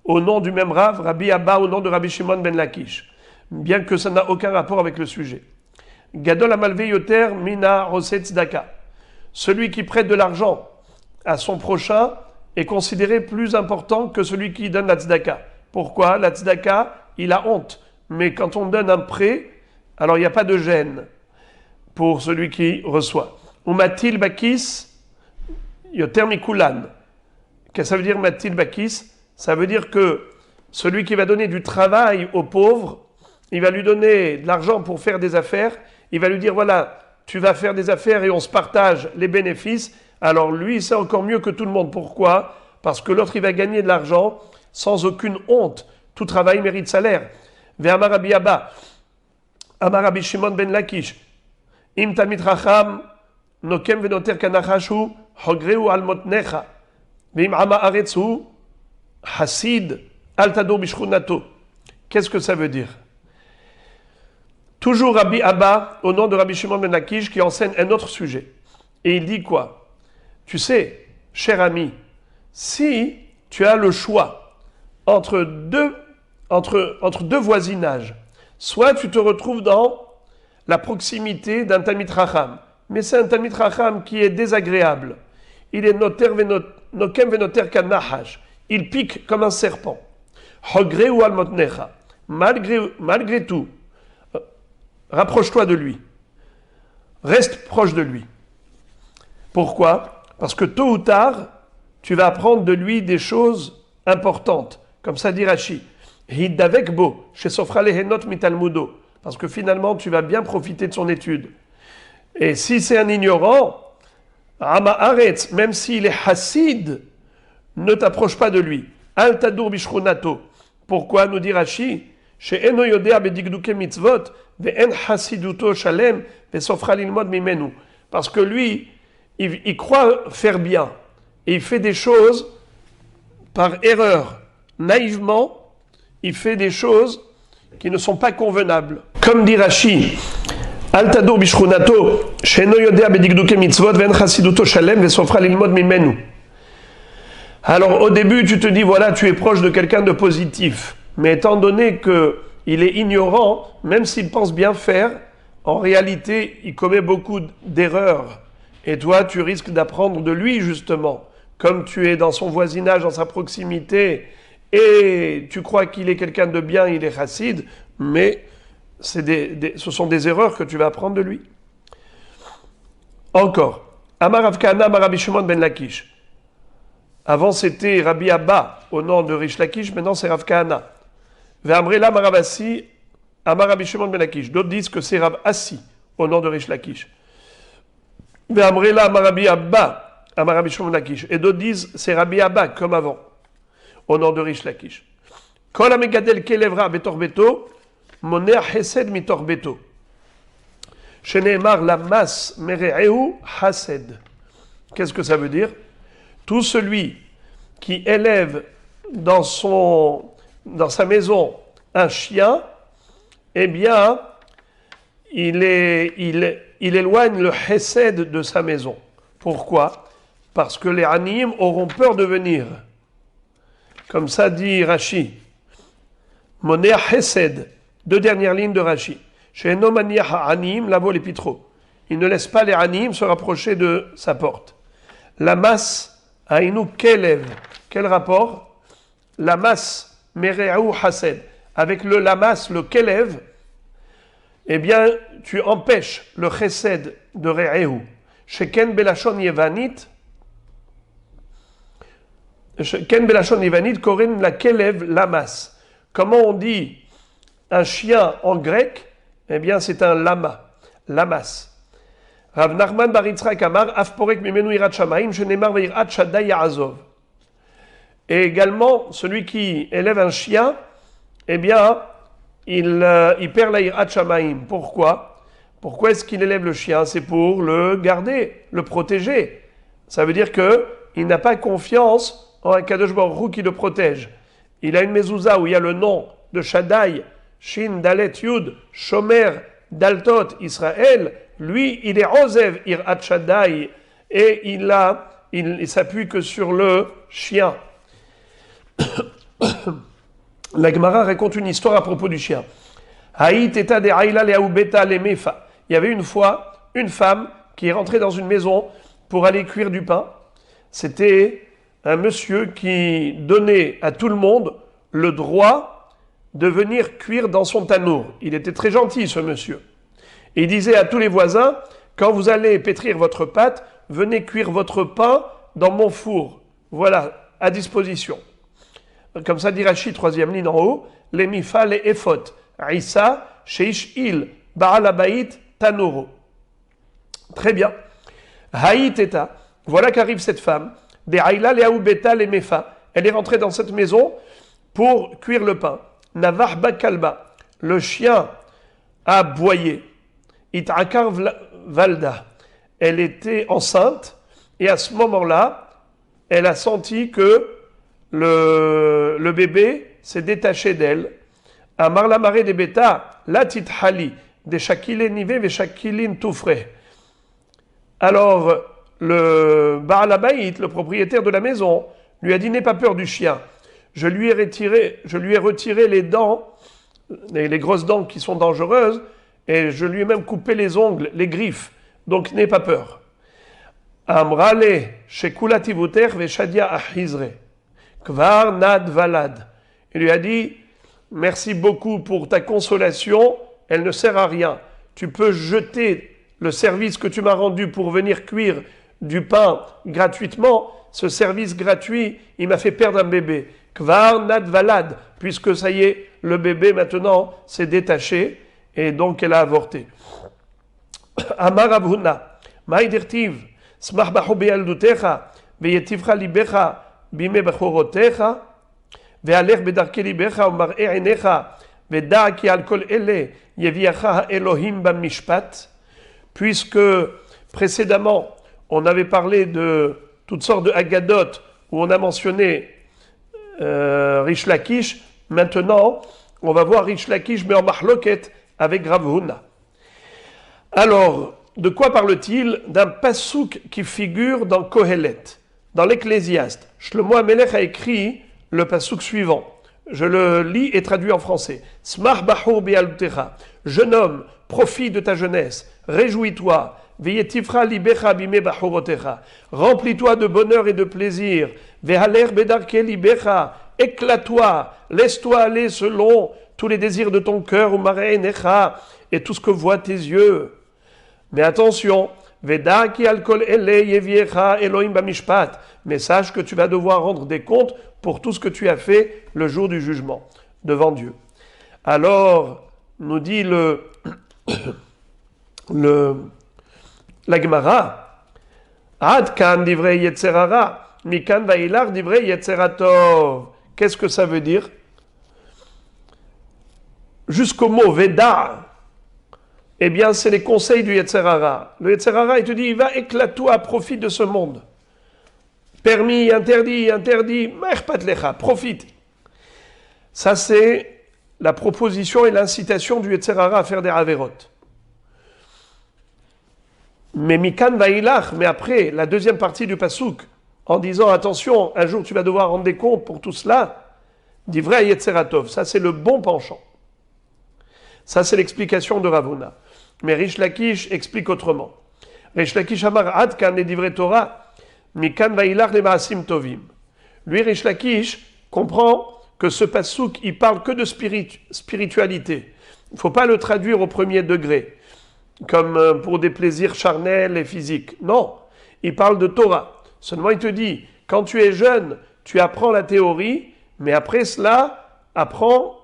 au nom du même Rav, Rabbi Abba, au nom de Rabbi Shimon ben Lakish, bien que ça n'a aucun rapport avec le sujet. Gadol hamalve yoter mina oseh tzedaka. Celui qui prête de l'argent à son prochain est considéré plus important que celui qui donne la tzedaka. Pourquoi? La tzedaka, il a honte. Mais quand on donne un prêt, alors il n'y a pas de gêne pour celui qui reçoit. Ou matil bakis yoter mikulan. Qu'est-ce que ça veut dire matil bakis? Ça veut dire que celui qui va donner du travail aux pauvres, il va lui donner de l'argent pour faire des affaires, il va lui dire voilà, tu vas faire des affaires et on se partage les bénéfices. Alors lui, c'est encore mieux que tout le monde. Pourquoi? Parce que l'autre, il va gagner de l'argent sans aucune honte. Tout travail mérite salaire. Ve'amar Rabbi Abba, Amar Rabbi Shimon ben Lakish, Im talmid chacham nokem venoter kanachashu hogreu al motnecha, ve'im ama aretzu hasid al tadur bishchunato. Qu'est-ce que ça veut dire? Toujours Rabbi Abba, au nom de Rabbi Shimon ben Lakish, qui enseigne un autre sujet. Et il dit quoi? Tu sais, cher ami, si tu as le choix entre deux voisinages, soit tu te retrouves dans la proximité d'un Talmid Chacham, mais c'est un Talmid Chacham qui est désagréable. Il est nokem venoter kanahash. Il pique comme un serpent. Hogreu al motnecha. Malgré tout, rapproche-toi de lui. Reste proche de lui. Pourquoi? Parce que tôt ou tard, tu vas apprendre de lui des choses importantes. Comme ça dit Rashi. Hiddavek bo, chez Sofra lehenot mitalmudo. Parce que finalement, tu vas bien profiter de son étude. Et si c'est un ignorant, Ama Aretz, même s'il est hassid, ne t'approche pas de lui. Al tadur bishchunato. Pourquoi nous dit Rashi? Chez Eno yodea bedigduke mitzvot, ve'en hasiduto shalem, ve'sofra lilmod mimenu. Parce que lui, il croit faire bien. Et il fait des choses par erreur. Naïvement, il fait des choses qui ne sont pas convenables. Comme dit Rashi, Al tadur bishchunato, sheno yodea bedigduke mitzvot, ve'en hasiduto shalem, ve'sofra lilmod mimenu. Alors au début, tu te dis, voilà, tu es proche de quelqu'un de positif. Mais étant donné qu'il est ignorant, même s'il pense bien faire, en réalité, il commet beaucoup d'erreurs. Et toi, tu risques d'apprendre de lui, justement. Comme tu es dans son voisinage, dans sa proximité, et tu crois qu'il est quelqu'un de bien, il est chassid, mais ce sont des erreurs que tu vas apprendre de lui. Encore. Amar Rav Kahana, Amar Rabbi Shimon ben Lakish. Avant, c'était Rabbi Abba, au nom de Rish Lakish, maintenant c'est Rav Kahana. Ve'amrela Maravasi, Amarabi Shimon ben Lakish. D'autres disent que c'est Rav Assi, au nom de Rish Lakish. Ve'amrela Amarabi Abba, Amarabi Shimon ben Lakish. Et d'autres disent c'est Rabbi Abba, comme avant, au nom de Rish Lakish. Kol Amegadel Kelevra Betorbeto, Monea Hesed Mitorbeto. Sheneemar la mas Mere'ehu Hased. Qu'est-ce que ça veut dire? Tout celui qui élève dans sa maison un chien, eh bien, il éloigne le Hesed de sa maison. Pourquoi? Parce que les Anim auront peur de venir. Comme ça dit Rashi. Monea Hesed. Deux dernières lignes de Rashi. Chez Nomania Ha'anim, lavo les pitro. Il ne laisse pas les Anim se rapprocher de sa porte. La masse Aïnou Kelev. Quel rapport? La masse Mere'aou Hased. Avec le lamas, le Kelev, eh bien, tu empêches le Chesed de Re'aou. Sheken Belachon Yevanit. Sheken Belachon Yevanit, Korin la Kelev lamas. Comment on dit un chien en grec? Eh bien, c'est un lama, lamas. Rav Nachman bar Yitzchak Amar, Afporek mimenu irat shamaim, shenemar veirat shaddai ya'azov. Et également, celui qui élève un chien, eh bien, il perd la irat shamaim. Pourquoi? Pourquoi est-ce qu'il élève le chien? C'est pour le garder, le protéger. Ça veut dire qu'il n'a pas confiance en un Kadosh Baruch Hu qui le protège. Il a une mezouza où il y a le nom de Shaddai, Shin, Dalet, Yud, Shomer, Daltot, Israël. Lui, il est Ozev, Irat Shaddai, et il s'appuie que sur le chien. La Gemara raconte une histoire à propos du chien. Il y avait une fois une femme qui est rentrée dans une maison pour aller cuire du pain. C'était un monsieur qui donnait à tout le monde le droit de venir cuire dans son tanour. Il était très gentil, ce monsieur. Et il disait à tous les voisins, quand vous allez pétrir votre pâte, venez cuire votre pain dans mon four. Voilà, à disposition. Comme ça dit Rashi, troisième ligne en haut, les mifa, les efot, Isa, sheish il, baal abayit, tanoro. Très bien. Haït eta, voilà qu'arrive cette femme, des haïla, les aoubeta, les mefa. Elle est rentrée dans cette maison pour cuire le pain. Navar bakalba, le chien a aboyé. Itakar valda, elle était enceinte et à ce moment-là, elle a senti que le bébé s'est détaché d'elle. Amar la marée des bêta, la tithali, des shakilin nivé, des shakilin toufré. Alors, le Baal Habayit, le propriétaire de la maison, lui a dit: n'aie pas peur du chien. Je lui ai retiré les dents, les grosses dents qui sont dangereuses, et je lui ai même coupé les ongles, les griffes. Donc n'aie pas peur. Amrale, shekulativuter veshadia ahizre. Kvar nad valad. Il lui a dit: merci beaucoup pour ta consolation, elle ne sert à rien. Tu peux jeter le service que tu m'as rendu pour venir cuire du pain gratuitement. Ce service gratuit, il m'a fait perdre un bébé. Kvar nad valad, puisque ça y est, le bébé maintenant s'est détaché et donc elle a avorté. Amar Avhuna, Maïdirtiv, smach bahu beyaldutecha, veyetivcha libecha, bime bachorotecha, ve'alech bedarke libecha, umar'e einecha, ve'da ki al kol ele, yeviacha Elohim bamishpat. Puisque précédemment, on avait parlé de toutes sortes de Haggadot où on a mentionné Rish Lakish. Maintenant, on va voir Rish Lakish mais en mahloket avec Rav Huna. Alors, de quoi parle-t-il? D'un pasouk qui figure dans Kohelet, dans l'Ecclésiaste. Shlomo HaMelech a écrit le pasouk suivant. Je le lis et traduis en français. Smach bachur be'altecha. Jeune homme, profite de ta jeunesse, réjouis-toi. Veyetifra libecha bime bachorotecha. Remplis-toi de bonheur et de plaisir. Vehaler bedarke libecha. Éclate-toi, laisse-toi aller selon tous les désirs de ton cœur, umarei-necha, et tout ce que voient tes yeux. Mais attention, Veda ki alkol ele yeviecha Elohim bamishpat. Mais sache que tu vas devoir rendre des comptes pour tout ce que tu as fait le jour du jugement devant Dieu. Alors, nous dit la Gemara, Ad kan divrei yetzer hara, mikan vailach divrei yetzer hatov. Qu'est-ce que ça veut dire? Jusqu'au mot Veda, eh bien, c'est les conseils du yetzer hara. Le yetzer hara, il te dit, va éclate-toi, profite de ce monde. Permis, interdit, merpat lecha, profite. Ça, c'est la proposition et l'incitation du yetzer hara à faire des averot. Mais mikan vailach, mais après, la deuxième partie du pasouk, en disant, attention, un jour tu vas devoir rendre des comptes pour tout cela, divrei yetzer hatov. Ça, c'est le bon penchant. Ça, c'est l'explication de Rav Huna. Mais Rish Lakish explique autrement. Rish Lakish amar ad kan le divrei Torah, mikan vailach le maasim tovim. Lui, Rish Lakish comprend que ce pasouk, il parle que de spiritualité. Il ne faut pas le traduire au premier degré, comme pour des plaisirs charnels et physiques. Non, il parle de Torah. Seulement, il te dit, quand tu es jeune, tu apprends la théorie, mais après cela, apprends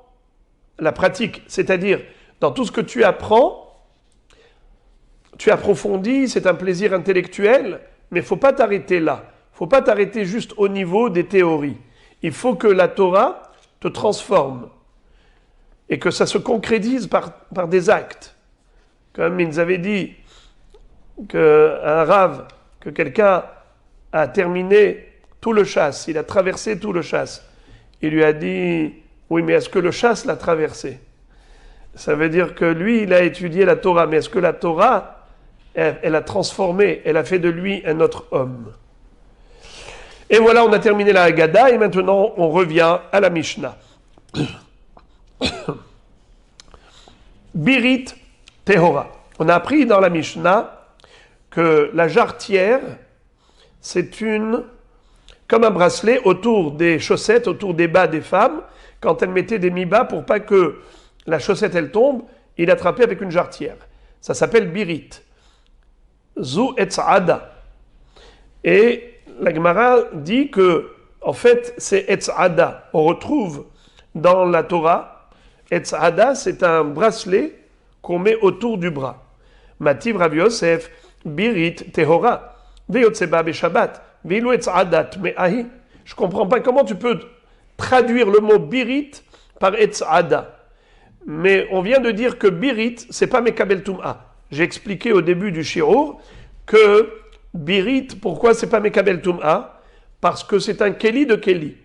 la pratique. C'est-à-dire, dans tout ce que tu apprends, tu approfondis, c'est un plaisir intellectuel, mais il ne faut pas t'arrêter là. Il ne faut pas t'arrêter juste au niveau des théories. Il faut que la Torah te transforme et que ça se concrétise par des actes. Comme il nous avait dit qu'un rave, que quelqu'un a terminé tout le chasse, il a traversé tout le chasse. Il lui a dit, oui, mais est-ce que le chasse l'a traversé? Ça veut dire que lui, il a étudié la Torah, mais est-ce que la Torah, elle a transformé, elle a fait de lui un autre homme? Et voilà, on a terminé la Haggadah, et maintenant on revient à la Mishnah. Birit Tehora. On a appris dans la Mishnah que la jarretière, c'est comme un bracelet autour des chaussettes, autour des bas des femmes. Quand elles mettaient des mi-bas pour pas que la chaussette elle tombe, il attrapait avec une jarretière. Ça s'appelle birit. Zu etz'ada. Et la Gemara dit que, en fait, c'est etz'ada. On retrouve dans la Torah, etz'ada, c'est un bracelet qu'on met autour du bras. Mativ Rav Yosef, birit tehora, veyotseba beshabbat, veilu etz'adat me'ahi. Je comprends pas comment tu peux traduire le mot birit par etz'ada. Mais on vient de dire que birit, c'est pas mekabel tum'a. J'ai expliqué au début du shiur que birit, pourquoi c'est pas mekabel tum'a? Parce que c'est un keli de keli.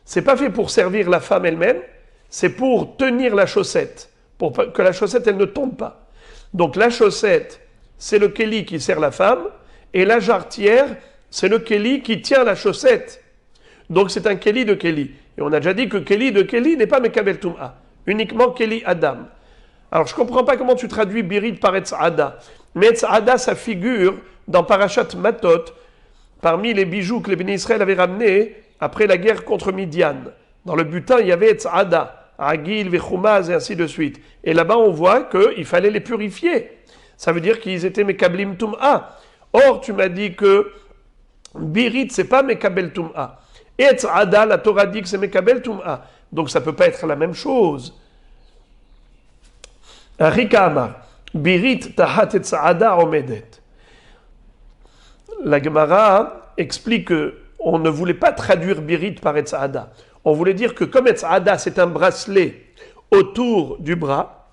C'est pas fait pour servir la femme elle-même, c'est pour tenir la chaussette, pour que la chaussette elle ne tombe pas. Donc la chaussette, c'est le keli qui sert la femme, et la jarretière, c'est le keli qui tient la chaussette. Donc c'est un keli de keli. Et on a déjà dit que keli de keli n'est pas mekabel tum'a, uniquement keli adam. Alors je ne comprends pas comment tu traduis birit par etz'ada. Mais etz'ada, ça figure dans Parashat Matot, parmi les bijoux que les bénis Israël avaient ramenés après la guerre contre Midian. Dans le butin, il y avait etz'ada, agil, vechumaz et ainsi de suite. Et là-bas, on voit qu'il fallait les purifier. Ça veut dire qu'ils étaient mekablim tum'a. Or, tu m'as dit que birit, c'est pas mekabel tum'a. Et etz'ada, la Torah dit que c'est mekabel tum'a. Donc ça ne peut pas être la même chose. Rika Amar, birit tahat etz'ada omedet. La Gemara explique qu'on ne voulait pas traduire birit par etz'ada. On voulait dire que comme etz'ada, c'est un bracelet autour du bras,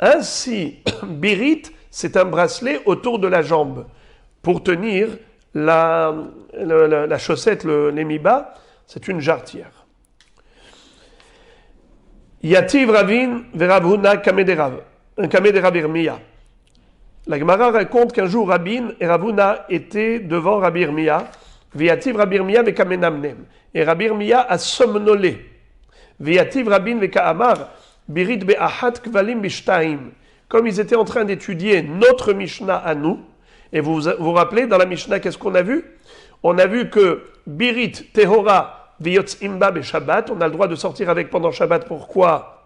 ainsi birit, c'est un bracelet autour de la jambe pour tenir la chaussette, les mi-bas, c'est une jarretière. Yativ Ravin verav Huna kamederav Irmiya. La Gemara raconte qu'un jour Rabin et Rav Huna étaient devant Rabbi Irmiya. Viativ Rabbi Irmiya vekamenamnem. Et Rabbi Irmiya a somnolé. Viativ Rabin vekaamar birit be'ahat kvalim bishtaim. Comme ils étaient en train d'étudier notre Mishnah à nous, et vous vous rappelez, dans la Mishnah, qu'est-ce qu'on a vu? On a vu que birit tehora viyotzimba beShabbat, on a le droit de sortir avec pendant Shabbat. Pourquoi?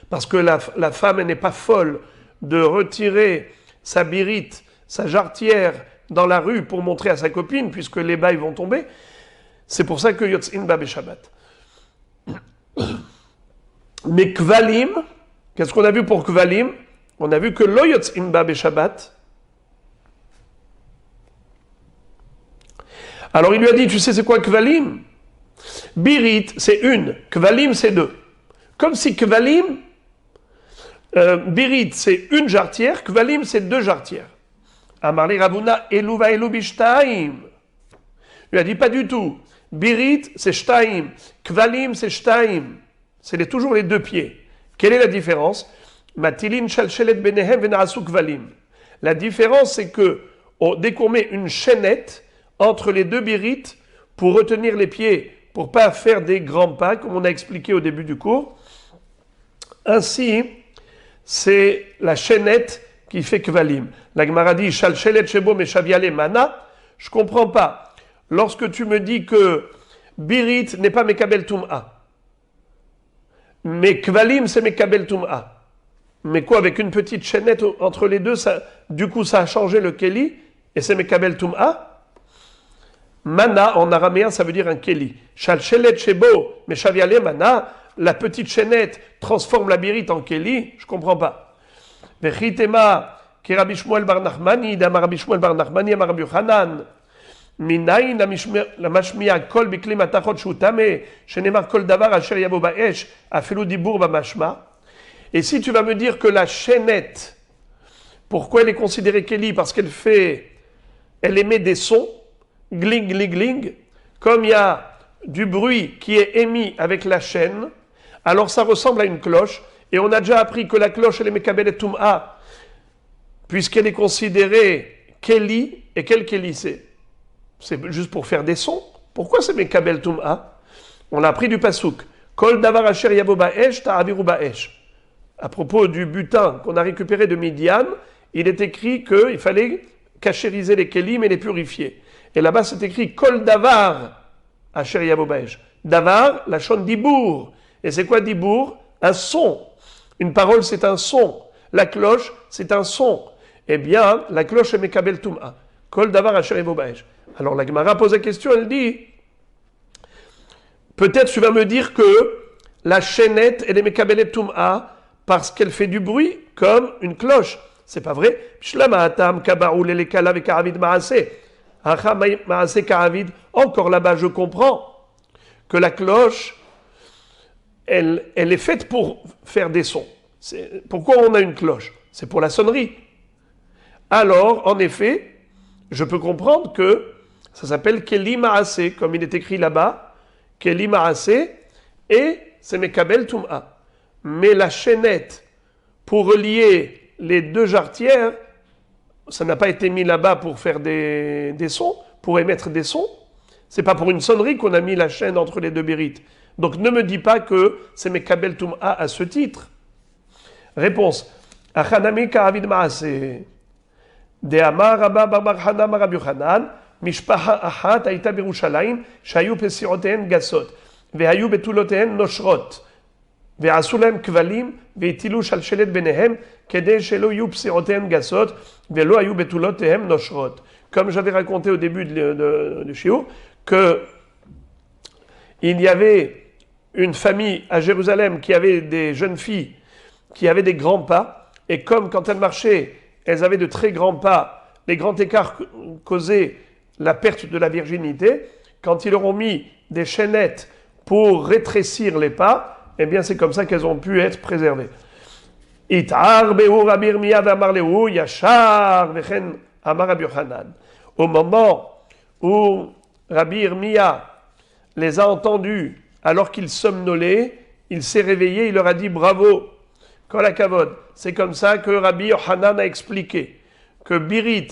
Parce que la femme n'est pas folle de retirer sa birite, sa jarretière dans la rue pour montrer à sa copine, puisque les bails vont tomber. C'est pour ça que yotzimba beShabbat. Mais kvalim, qu'est-ce qu'on a vu pour kvalim? On a vu que lo yotzim ba beshabbat. Alors il lui a dit, tu sais c'est quoi kvalim? Birit, c'est une. Kvalim, c'est deux. Comme si kvalim, birit, c'est une jarretière. Kvalim, c'est deux jarretières. Amarli Ravuna, eluva elu bishtaim. Il lui a dit, pas du tout. Birit, c'est shtaim. Kvalim, c'est shtaim. C'est toujours les deux pieds. Quelle est la différence? Matilin shalshelet benehem venaasu kvalim. La différence, c'est que dès qu'on met une chaînette entre les deux birites pour retenir les pieds, pour pas faire des grands pas, comme on a expliqué au début du cours, ainsi, c'est la chaînette qui fait kvalim. La Gemara dit shalshelet shebo meshaviale mana. Je comprends pas. Lorsque tu me dis que birit n'est pas mekabel tum'a, mais kvalim c'est mekabel tum'a. Mais quoi, avec une petite chaînette entre les deux, du coup ça a changé le keli et c'est mekabel tum'a. Mana en araméen ça veut dire un keli. Shalshelet shebo meshaviale mana. La petite chaînette transforme la birite en keli. Je comprends pas. Vechitema ki Rabbi Shmuel bar Nachmani d'Amar Rabbi Shmuel bar Nachmani Amar Rabbi Yochanan. Minayin la mashmiya kol bikli matachot shutame shenemar kol davar asher yavo ba'esh afelu dibur b'mashma. Et si tu vas me dire que la chaînette, pourquoi elle est considérée keli? Parce elle émet des sons, gling gling gling, comme il y a du bruit qui est émis avec la chaîne, alors ça ressemble à une cloche. Et on a déjà appris que la cloche elle est mekabelet tum'a, puisqu'elle est considérée keli. Et quel keli c'est? C'est juste pour faire des sons. Pourquoi c'est mekabel tum'a? On l'a appris du pasuk. Kol davar asher yavo ba'esh ta'aviru ba'esh. À propos du butin qu'on a récupéré de Midian, il est écrit qu'il fallait cachériser les kelim et les purifier. Et là-bas c'est écrit Kol davar asher yavo ba'esh. Davar, la shon dibour. Et c'est quoi dibour? Un son. Une parole c'est un son. La cloche c'est un son. Eh bien, la cloche est mekabel tum'a. Kol davar asher yavo ba'esh. Alors la Gemara pose la question, elle dit, peut-être tu vas me dire que la chaînette, elle est mekabelet tum'a parce qu'elle fait du bruit comme une cloche. C'est pas vrai. Encore là-bas, je comprends que la cloche, elle est faite pour faire des sons. Pourquoi on a une cloche? C'est pour la sonnerie. Alors, en effet, je peux comprendre que ça s'appelle Keli Ma'aseh, comme il est écrit là-bas, Keli Ma'aseh, et c'est Mekabel Tum'a. Mais la chaînette, pour relier les deux jarretières, ça n'a pas été mis là-bas pour faire des sons, pour émettre des sons. C'est pas pour une sonnerie qu'on a mis la chaîne entre les deux bérites. Donc ne me dis pas que c'est Mekabel Tum'a à ce titre. Réponse. Achanami Ka'avid Ma'aseh. De Amar Rabba Bar Hana Mar Rabbi Yochanan. משפחה אחת הייתה בירושלים שהיו פסיעותיהן גסות והיו בתולותיהן נושרות ועשו להם כבלים והטילו שלשלת ביניהם כדי שלא יהיו פסיעותיהן גסות ולא היו בתולותיהן נושרות. Comme j'avais raconté au début du shiur, que il y avait une famille à Jérusalem qui avait des jeunes filles qui avaient des grands pas, et comme quand elles marchaient, elles avaient de très grands pas, les grands écarts causaient la perte de la virginité. Quand ils leur ont mis des chaînettes pour rétrécir les pas, eh bien c'est comme ça qu'elles ont pu être préservées. Au moment où Rabbi Irmia les a entendus alors qu'ils somnolaient, il s'est réveillé, il leur a dit bravo, kol hakavod. C'est comme ça que Rabbi Yochanan a expliqué que Birit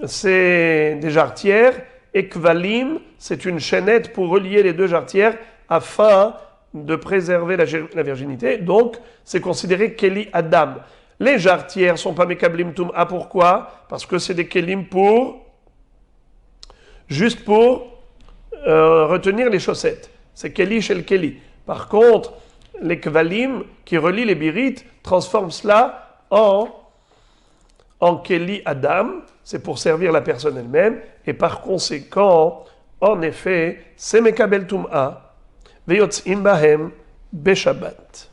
c'est des jarretières, et Kvalim, c'est une chaînette pour relier les deux jarretières afin de préserver la virginité. Donc, c'est considéré Keli Adam. Les jarretières sont pas Mekablim Tum'a. Pourquoi? Parce que c'est des Kelim juste pour retenir les chaussettes. C'est Keli chez le Keli. Par contre, les Kvalim qui relient les birites transforment cela en Keli Adam. C'est pour servir la personne elle-même, et par conséquent, en effet, c'est Mekabel Tum'a, veyotzim bahem beshabbat.